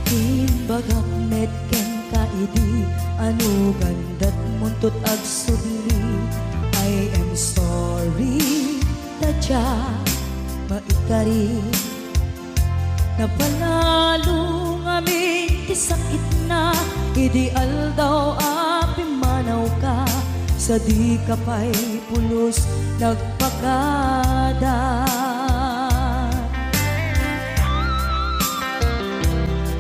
Timbagak met ken kaidi anu gandat muntut ag sudli. I am sorry tadya maikari napanalo ngamin ti sakit na ideal daw api manaw ka sa di ka pa'y pulos nagpakada.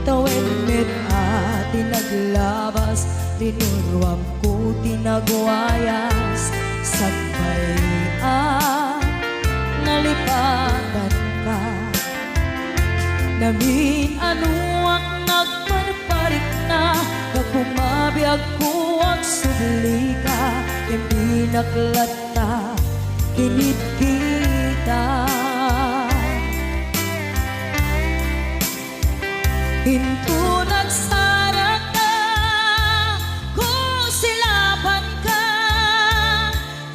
Tawen met ati naglabas tinuruam ko tinagwayas sagbay nalipatan ka namin ano ang nagparparik na kakumabiyag ko ang sudli ka hindi naklata kinit kita hinto nagsara ka kung silaban ka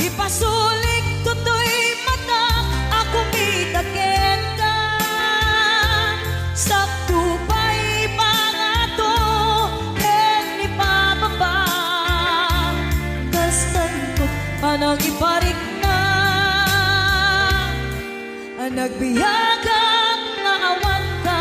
ipasulik tutoy mata ako mitaken ka sakto pa'y pangato ken ni pababa kastan ko anang iparik na ang nagbiyagang nga awan ka.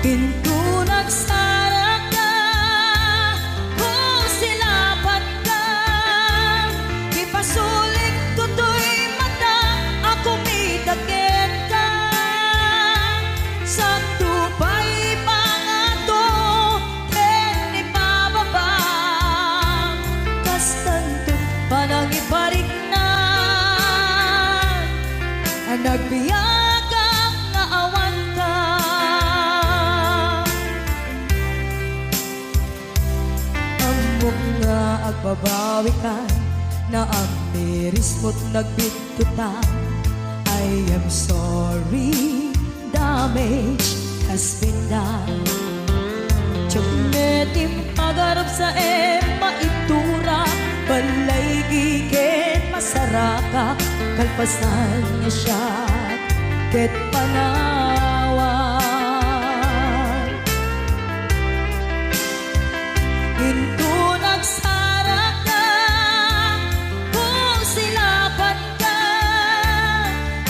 Pinto nagsara ka kung silaban ka ipasulik tutoy mata ako mitaken ka sakto pa'y pangato ken ni pababa kastanto panang iparik na ang nagbiyagang nga awan ka. Nga agbabawi ka na ang miris mo't nagbitutan. I am sorry, damage has been done. Tiyagnetim pagarap sa maitura balay giken masaraka kalpasan niya siya ket panawan hinto nagsara ka kung silaban ka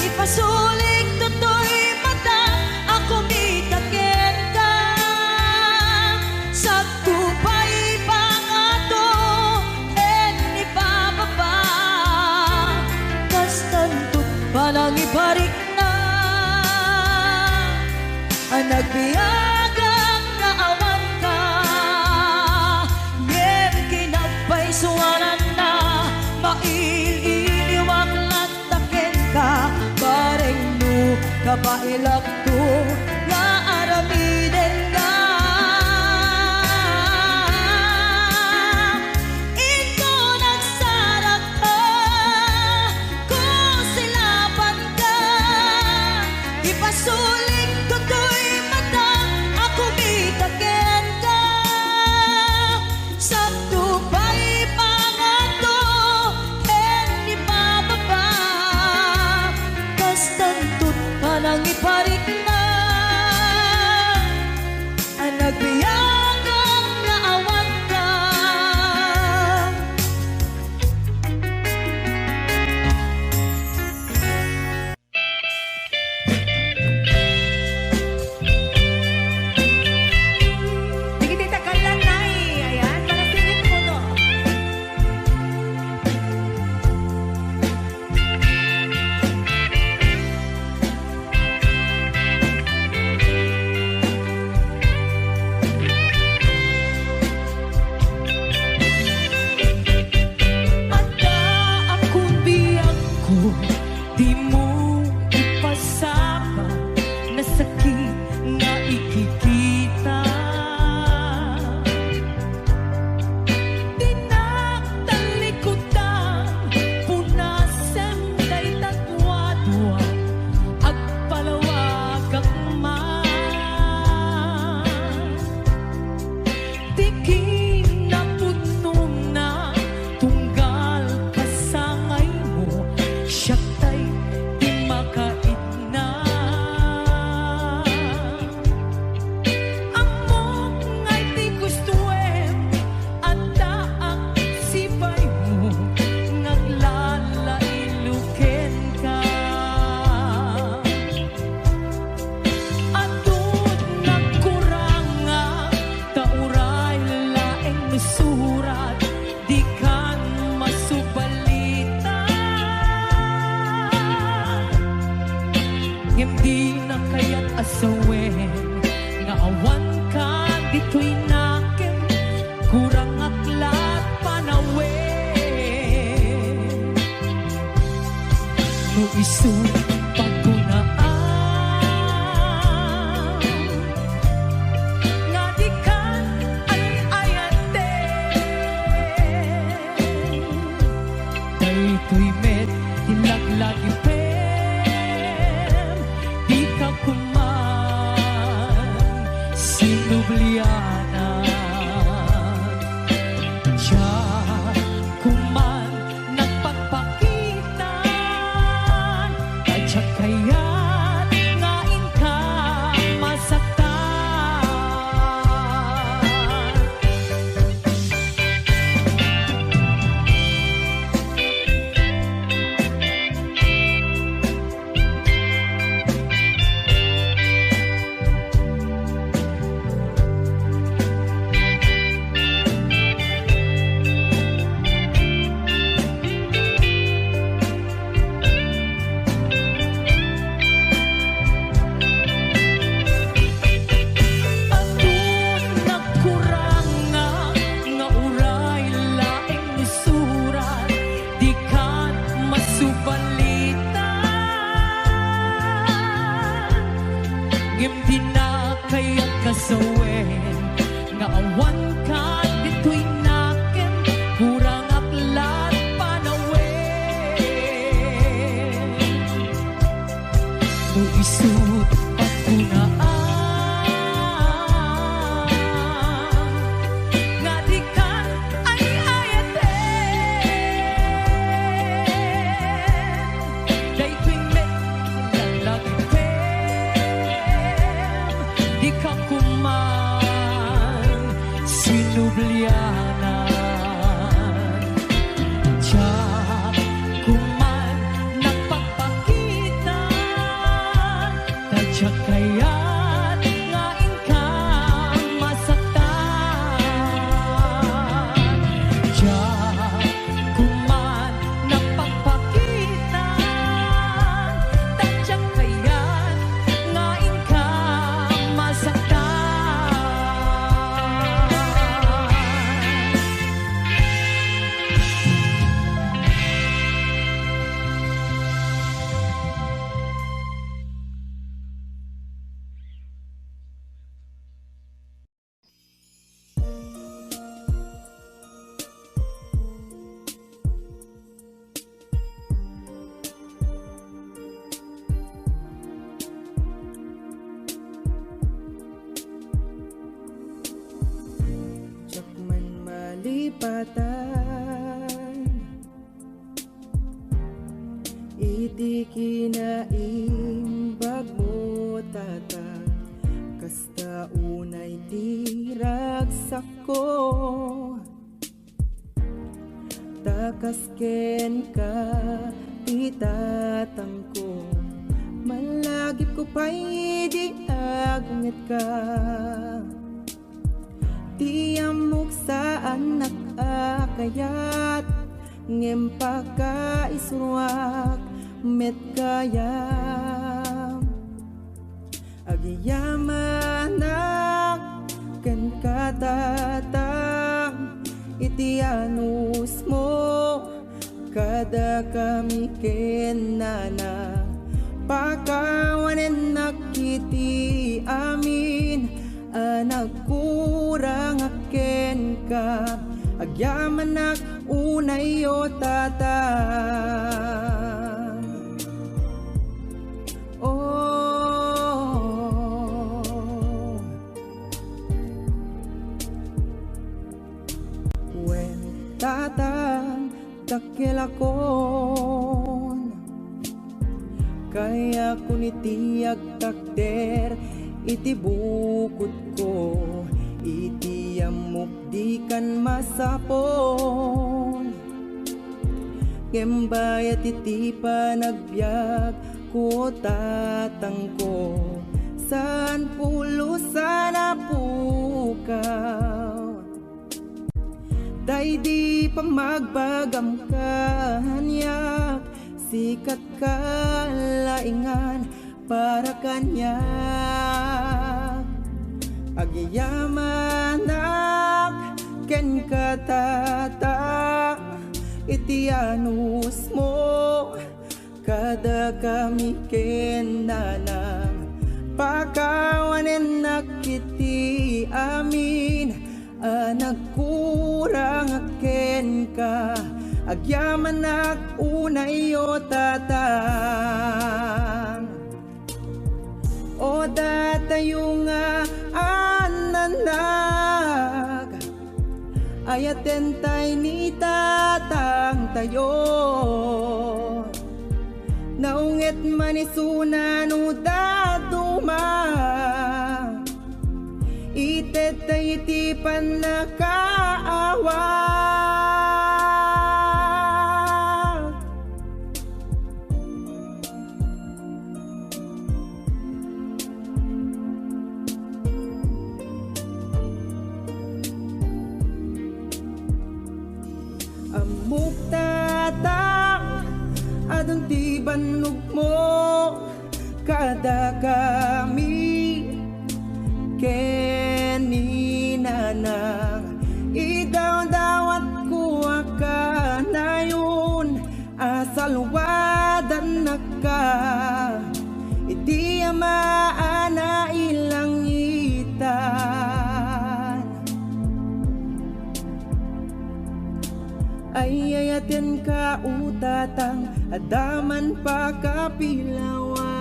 ipasulik tutoy mata ako mitaken ka sakto pa'y pangato ken ni pababa kastantot panang iparik na ang nagbiyagang nga awan ka ngem kinagpaisuanan na maililiwag lataken ka bareng no kapailak to nga aramiden ka ito nagsara ka kung silaban ka ipasulik tutoy mata ako mitaken ka sakto pa'y pangato ken ni pababa kastantot panang iparik na di mo ipasaka na sakit na ikikita. Tinagtalikutan, punasan kay tagwadwa, agpalawag akman. Tiking na punom na tunggal kasangay mo, siya tay di makait na. Amok ngay di gustuem at daang sipay mo, naglalailuken ka. Atut nagkuranga, tauray laeng misurat, di kan masubalitan. Hindi na kaya't asawen, nga awan ka dito'y nakin, kurang aklat panawen. No isu pagkunaan, nga di kan ay ayate. Daytoy met tinlaglagi pem, di ka kuman sinubliana. Siya kuman nagpagpakitan, at kaya't ngain ka masaktan. Atun nagkuranga, nga uray laeng misurat, di kan masubalitan. Ngem di na kaya't kasawen, nga awan ka dito'y nakin, kurang aklat panawen. No isut pagkunaan, nga di kan ay ayate. Daytoy met laglagi pem, di ka kuman sinublianan. Siya kuman nagpagpakitan, tadya kaya't ngain ka masaktan. Siya kuman nagpagpakitan, tadya kaya't ngain ka lipatan, iti kinaimbag mo tatag, kasta unay tiragsak ko, takasken ka itatang ko, malagip ko pa'y di agnet ka. Tiamok sa anak akayat, ngem paka isruak met kayam. Agiyamanak ken katatang, iti anus mo kada kami kenana pakawanen nakiti amin anak kurang aken ka agyaman nak unay o tata when tatang takilakon kaya kunitiyag takder iti bukod ko iti amok di kan masapon kembayat iti panagbiag ko tatang ko san pulo sana pukaw day di pa magbagam kanyak sikat kalaingan para kanya agiyamanak ken katata itianus mo kada kami ken nanang pakawanen nakiti amin anak kurang aken ka agyaman nak unay o tatang o datayo nga ananag ayaten tay ni tatang tayo naunget manisuna no daduma itetay itipan na kaawa amuk tatang adong ti banug mo kada kami keni nanang idaw-dawat ko akanayon asalwadan naka iti amaana ilang itan ay ayatin ka utatang adaman pa kapilawan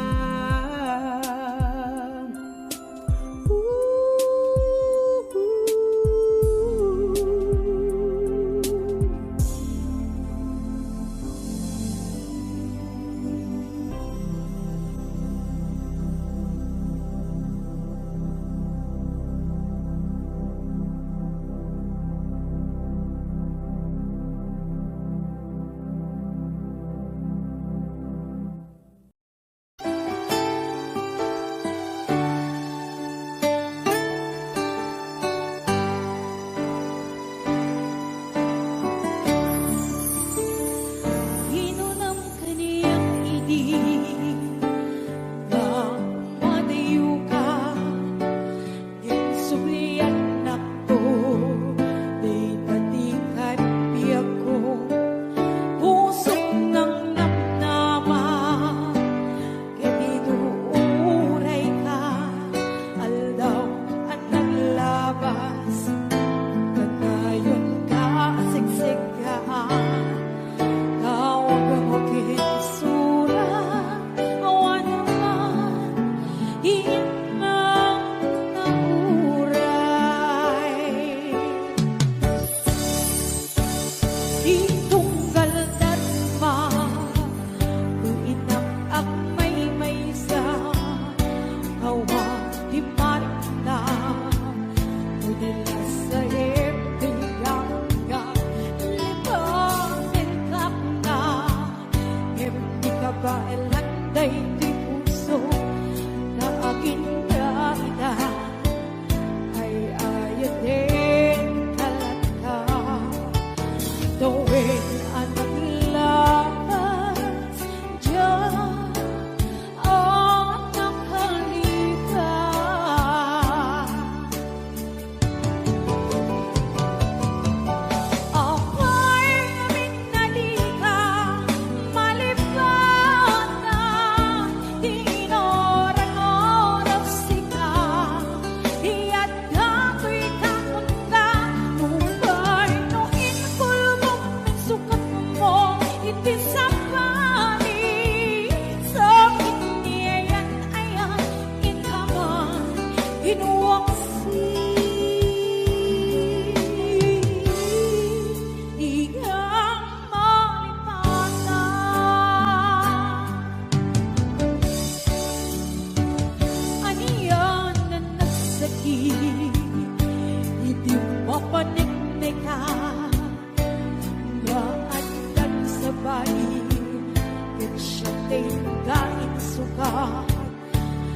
siya tinggain suka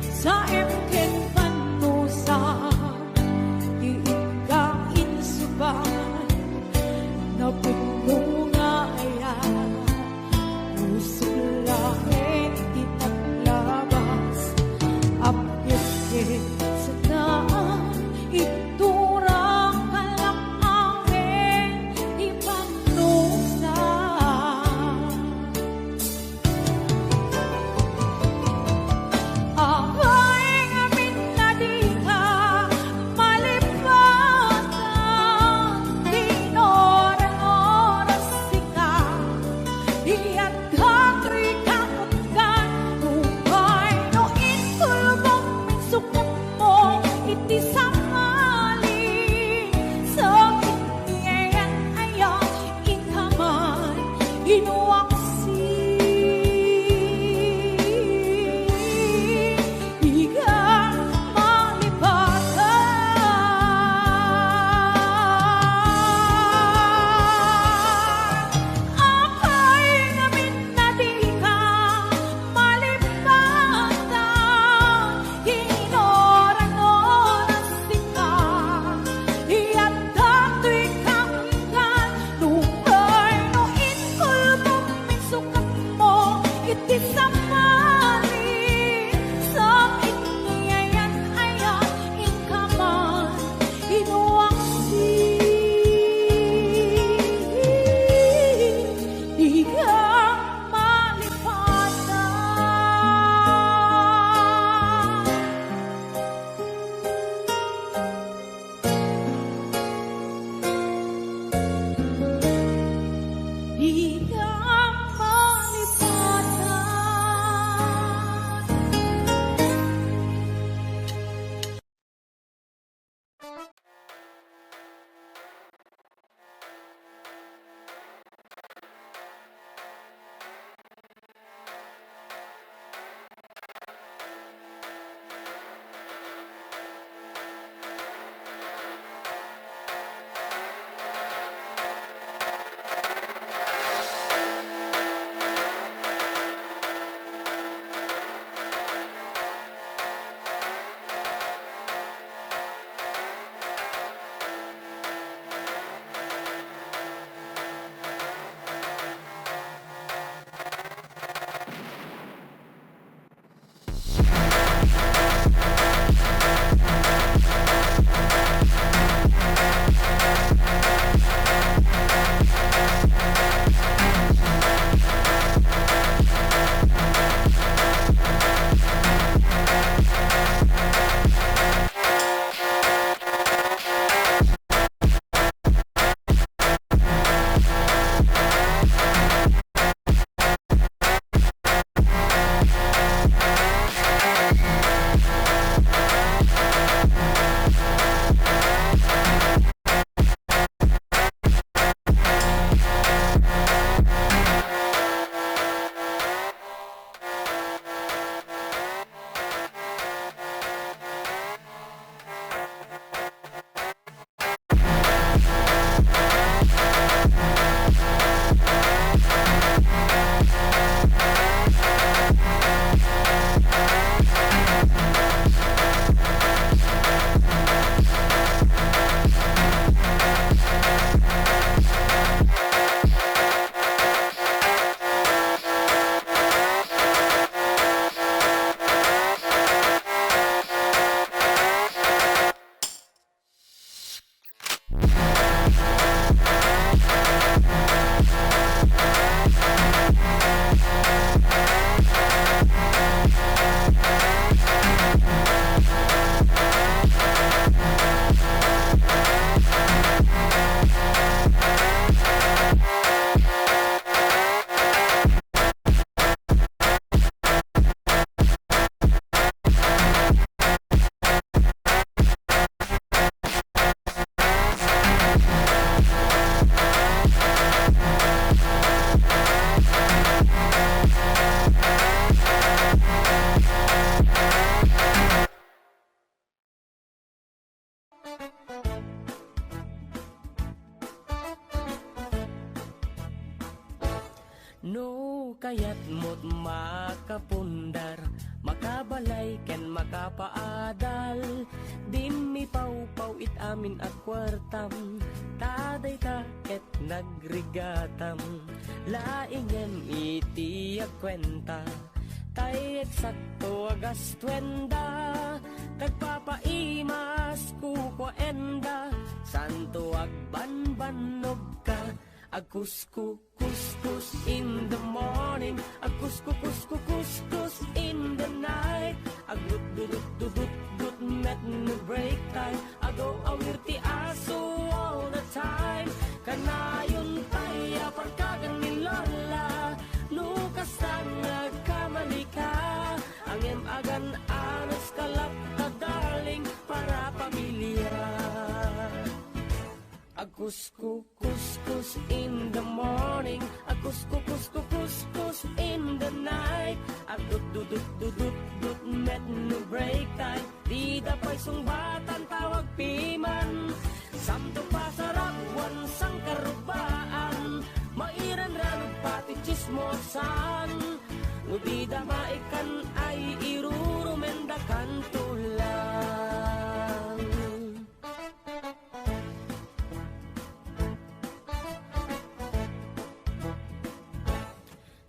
sa emken panusa iinggain suka na bunga ayan puso langit itaglabas apit sa daan iturang kalak amin ipanusa Ahoy ngamin na di ka malipatan Dinorang-oras sika Diat kakri kakutkan Upay no intulbong minsukat mo Iti samali Sa kinyayan ayan Inkaman inuwaksi Igang malipatan Apay ngamin na di ka malipatan Hinorang-oras sika Iyan dato'y kakungkan Nupay no inkulbong minsukat mo Iti samali Sa inyayan ayan Inkaman inuwaksi Igang malipatan Igang malipatan kayat mo't makapundar, makabalay ken makapaadal. Di mi pau-pau it amin at kwartam, taday ta ket nagrigatam. Laingem iti agkwenta, tay eksakto agas twenda. Tagpapaimas kuko enda, santo agbanbanog ka. Agkuskus in the morning, agkuskus in the night. Agdut met no break time, agaw awir ti aso all the time. Kanayon tayo parkagan ni Lola, nukas tang nagkamali ka. Angem agan anas kalap na darling para pamilya. Agkuskus in the morning, agkuskus in the night. Agdut met no break time, di dapay sungbatan tawag piman. Samto pasarap wansang karubaan, mairan ranong pati chismosan. No di damaikan ay irurumendakan tulang.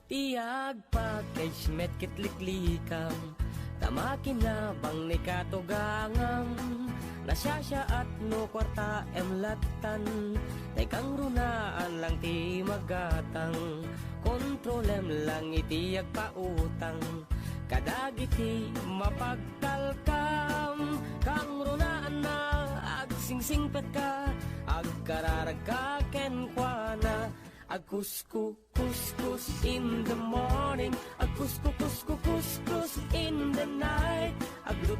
Tiyag package met kitliklikam, tamakin na bang ni katugangam. Nasyasya at no kwarta emlatan, tay kang runaan lang ti magatang. Kontrolem lang iti agpautang, kadagiti mapagtalkam. Kang runaan na agsingsingpet ka, agkararag ka kenkwana. Agkuskus in the morning, agkuskus in the night. Agdut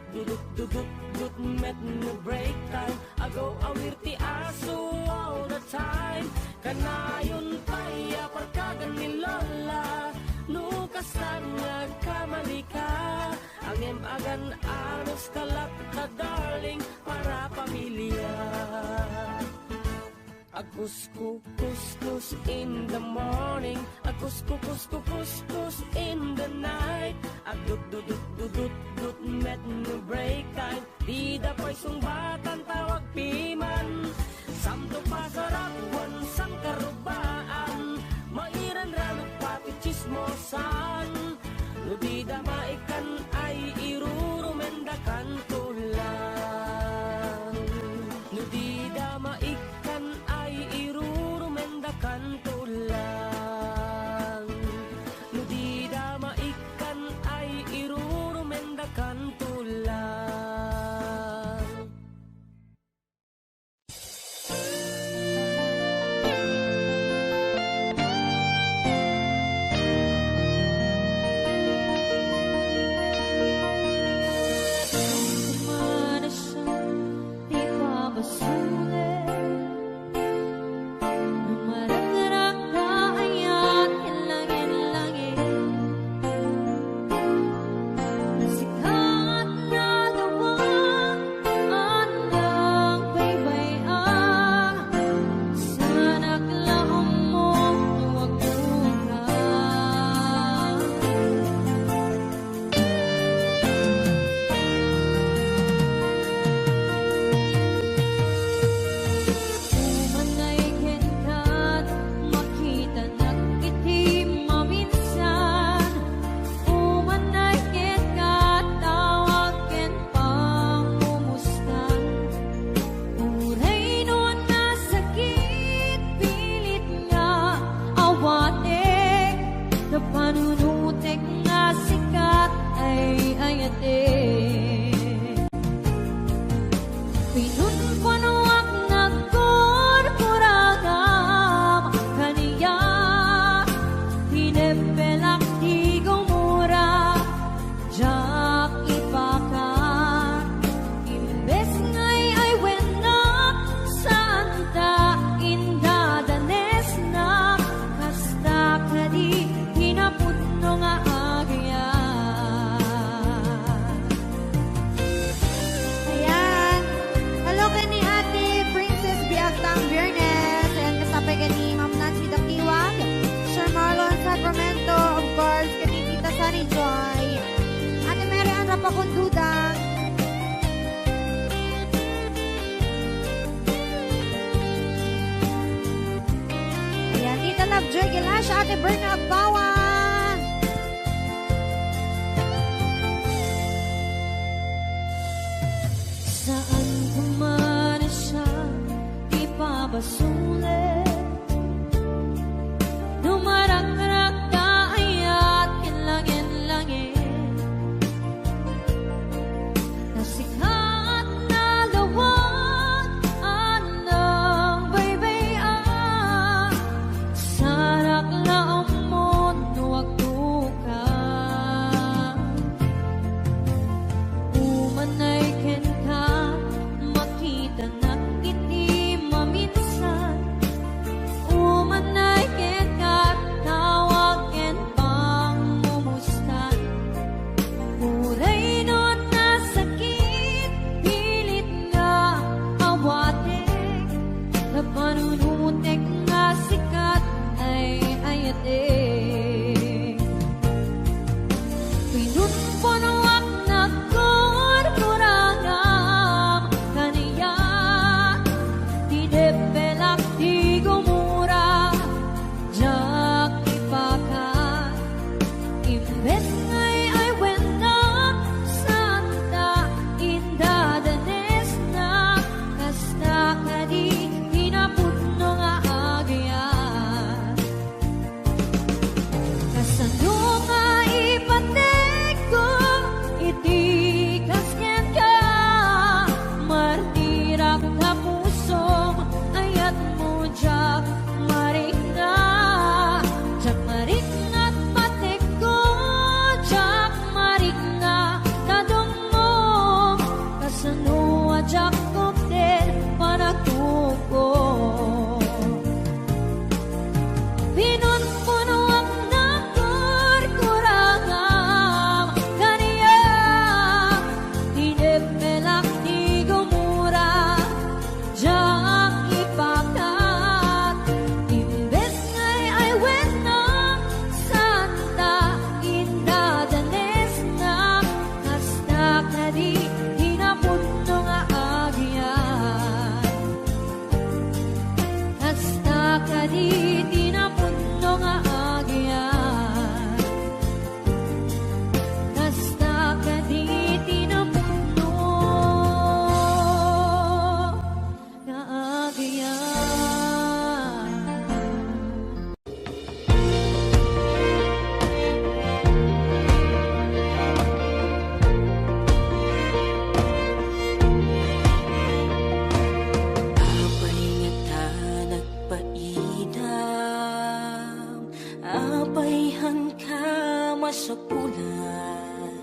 met no break time, agaw awir ti aso all the time. Kanayon tayo parkagan ni Lola, nukas na nagkamali ka. Angem agan anos kalap na darling para pamilya. Agkuskus in the morning, agkuskus in the night. Agdut met no break time, di dapay sungbatan tawag piman. Samto pasarap wansang karubaan, mairan ranong pati chismosan. No di damaikan ay irurumendakan tulang. No di damaikan ay irurumendakan tulang. No di damaikan ay irurumendakan tulang. Imbes nga'y ay wena Santa inda danes na Kasta ka di hinapudno nga agyan Kasano nga ipatek ko iti kasken ka Martirap ka pusong ayat mo jak maringa Jak maringat patek ko Jak maringa kadong mo Kasano ajak koktel panagtuko Pinunpuno ang nakurkurangam Kaniya Hinipelak di gumura Jak ipakat Imbes nga'y ay wena Santa inda danes na Kasta ka di hinapudno nga agyan Kasta ka di tinapudno nga agyan Kasta ka di tinapudno nga agyan Apay nga ta nagpaidam Apay han ka masapulan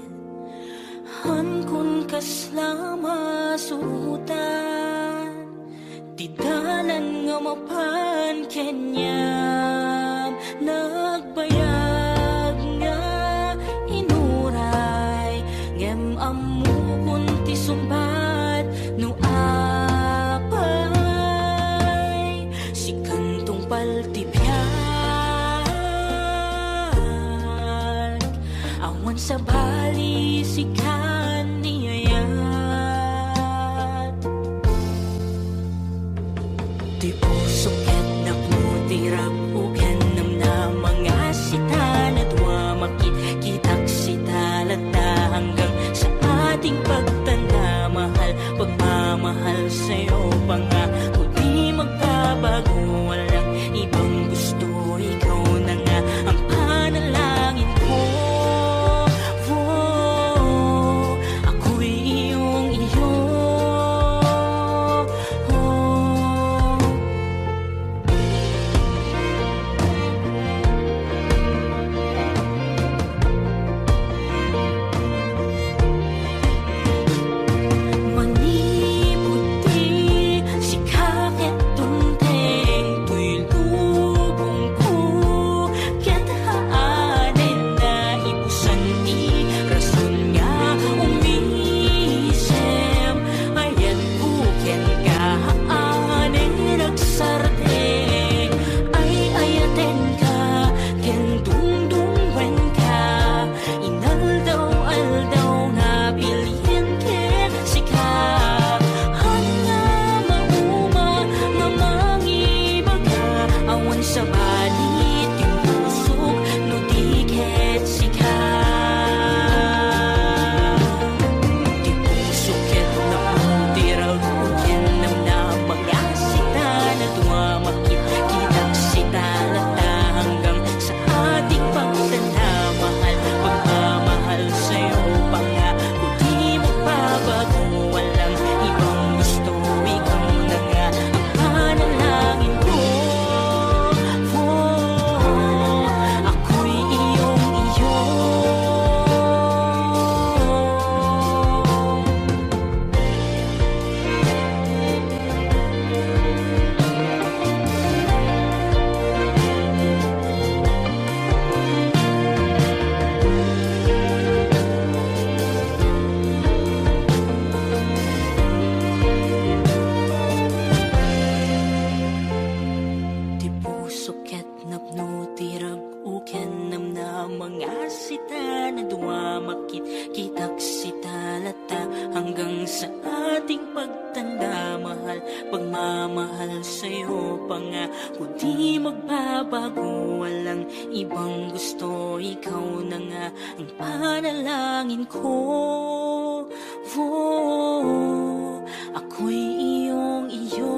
Han kun kaslama sutan Tidalan nga mapan kenyam Nagbayag nga inuray Ngem amu kunti sumbat no apay Si kantong paltibyan Awan sa bali si kaniyayat Di pusok ket nakmutirap uken nam na mga sitan at wamakit kitak sitalata hanggang sa ating pagtanda mahal pagmamahal sa'yo pa nga di magbabago walang ibang gusto ikaw na nga ang panalangin ko sita na duwa makit-kitak sita lata hanggang sa ating pagtanda mahal pagmamahal sa'yo pa nga kung di magbabago walang ibang gusto ikaw na nga ang panalangin ko. Ako'y iyong iyo.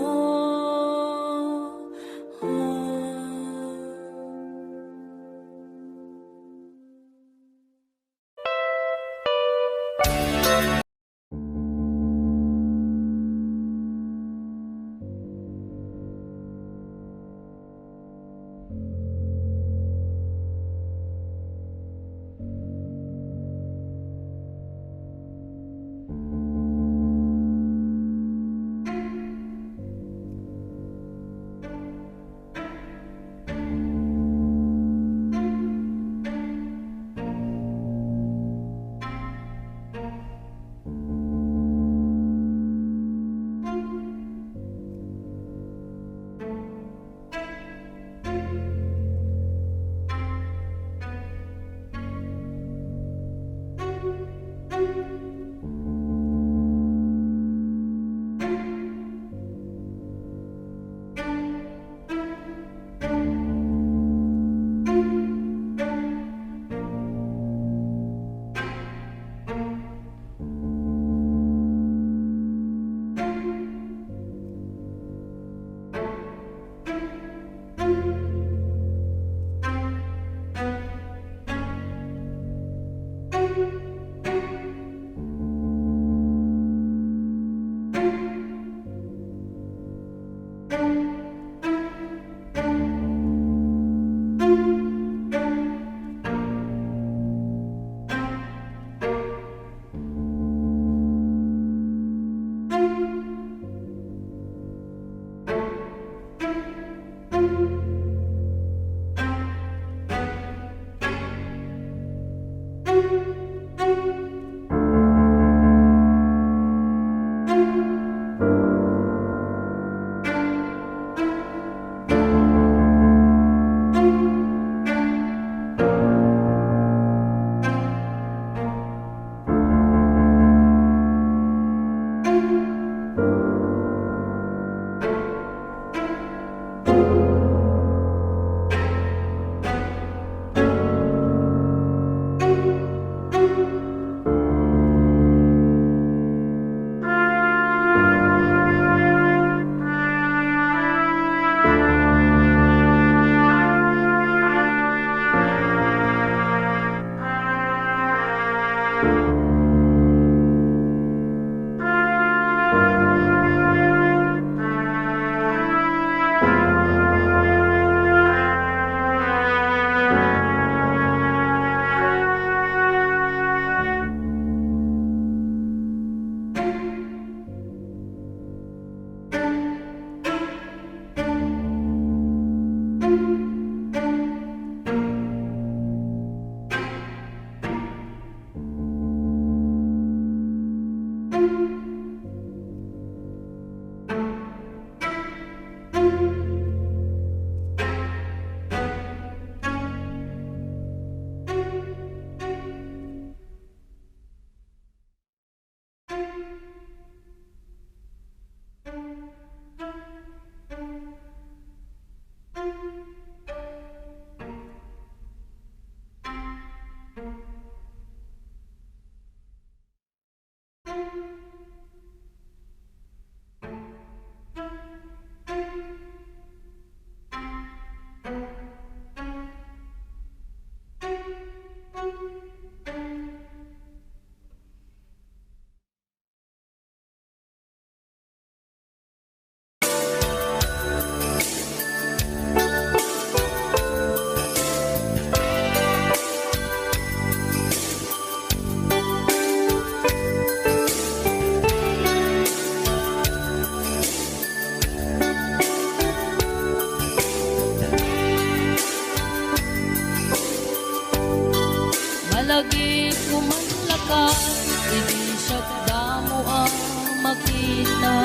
Lagi ko man lakad, hindi siya damo ang makita.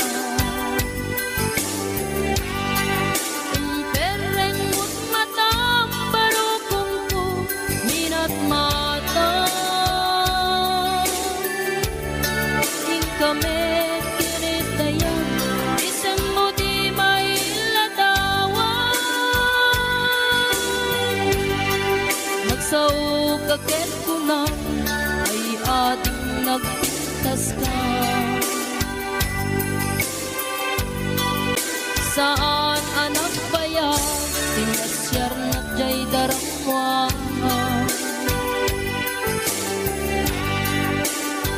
Pereng mo't matam, barukong ko, minat ma na ay ating nagpintas ka. Saan anak bayan, tinasyar na jay daramwa.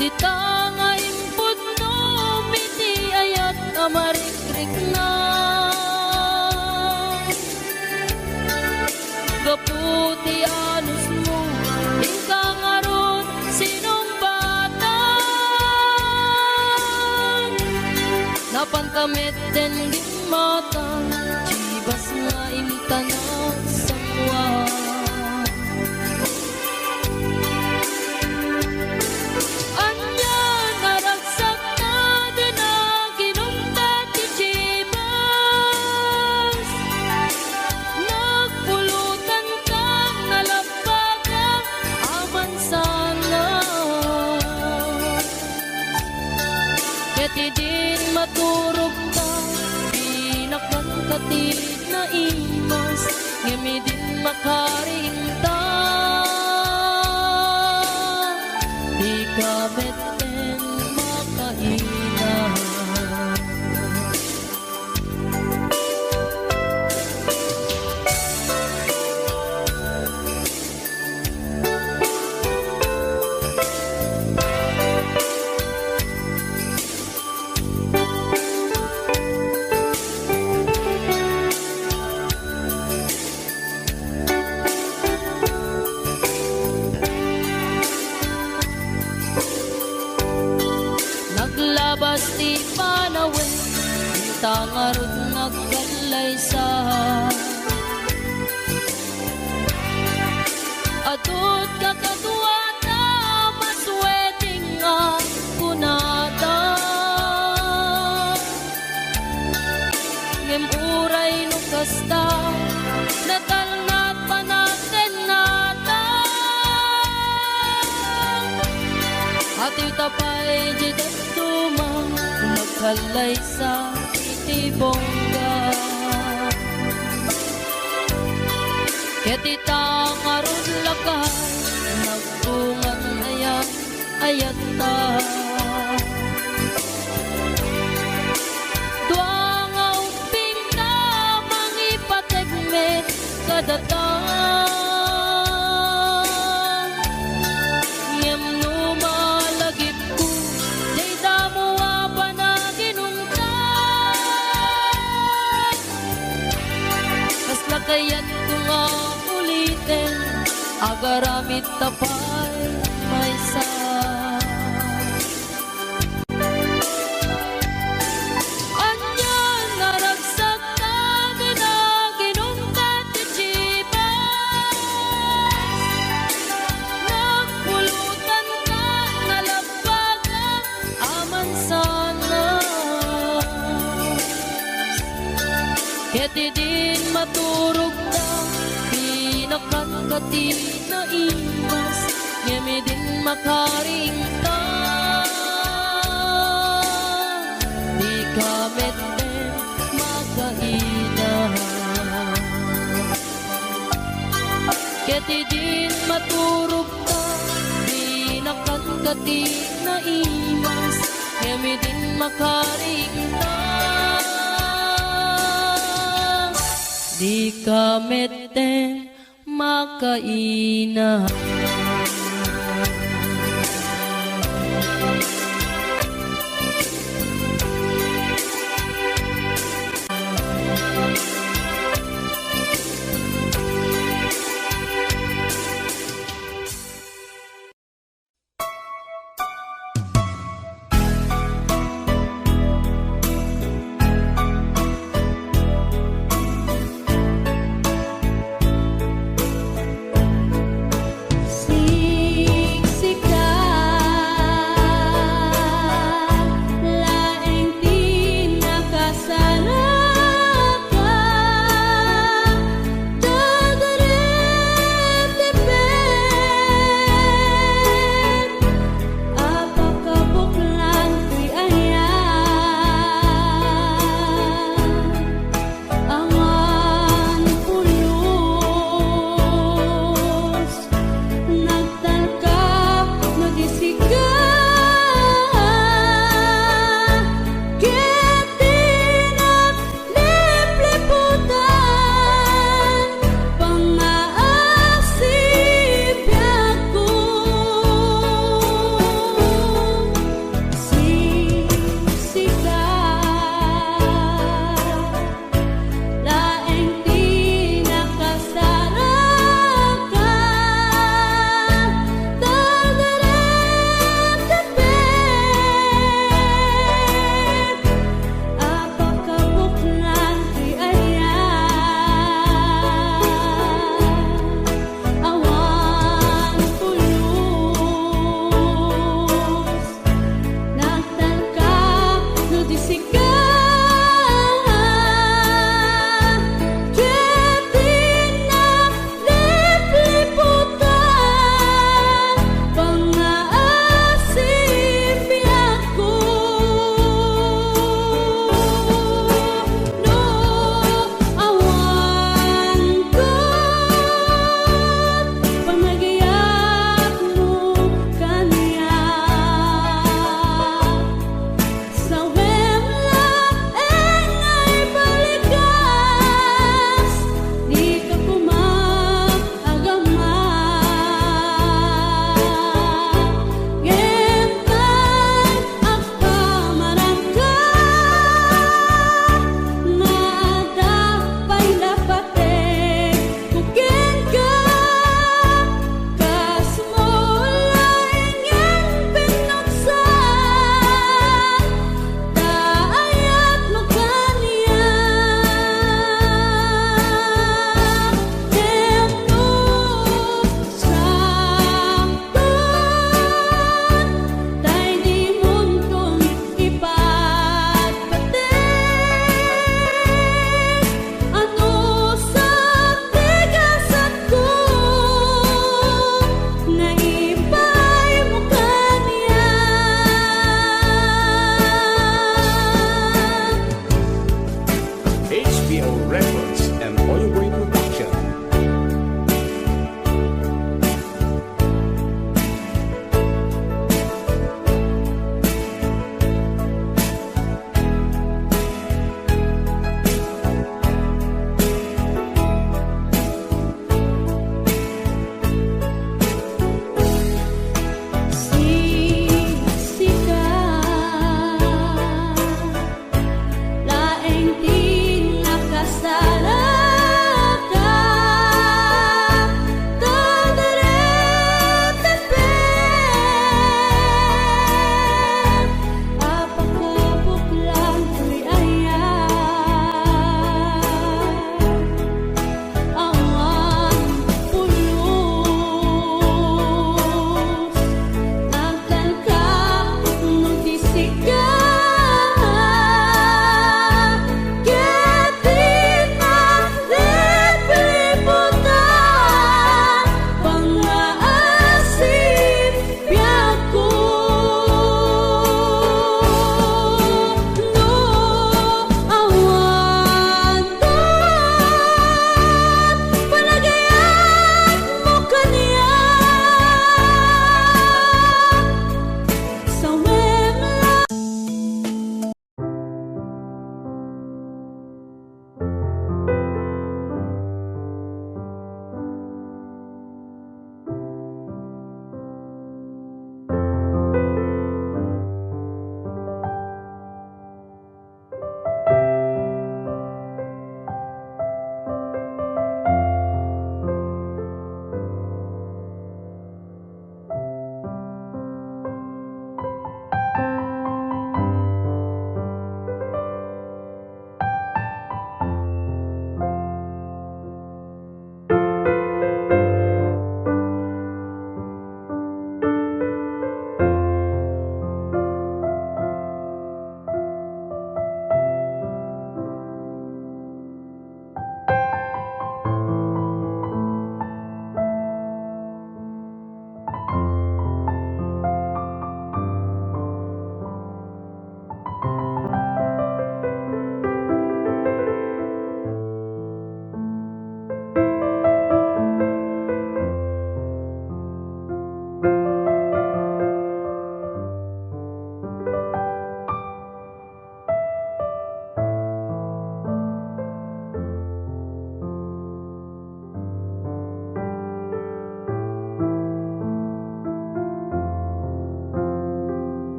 Di tanga impod no, miti ayat amarikrik na. Gaputi anus mo, ikaw nga ron, sinong bata? Napantamit din di mata, chibas nga intanang samwa. Anya naragsak na din na ginuntat ti chibas. Nagpulutan kang nalabagang aman sana. Keti din maturog ka, pinakangkatid na imas, ngemi din makarinta. Di ka beten makaina. Naglabas ti panawin, tangarod nagkalaysa. Adut kakatuwata, masweting nga kunata. Ngem uray no kasta, natalnat panaten nata. Ati tapay jidat tumang, magkalay sa itibongga. Keti tangarod lakay, nagbungan ayat ayat ta. Duang umping na mangipategmet kadatang. Ngem numalagip ko, jay damuwa pa na ginuntan. Mas lakayat ko nga ulitin, agaramit tapay may sa. Anya naragsak na din na ginungkat ti chibas. Nagpulutan ka, nalabagang aman sana. Keti din maturog na, pinakangkatid na imas, ngemi din makaringta. Di ka meten makaina. Keti din maturog ka, pinakangkatid na imas, ngemi din makaringta. Di ka meten makaina.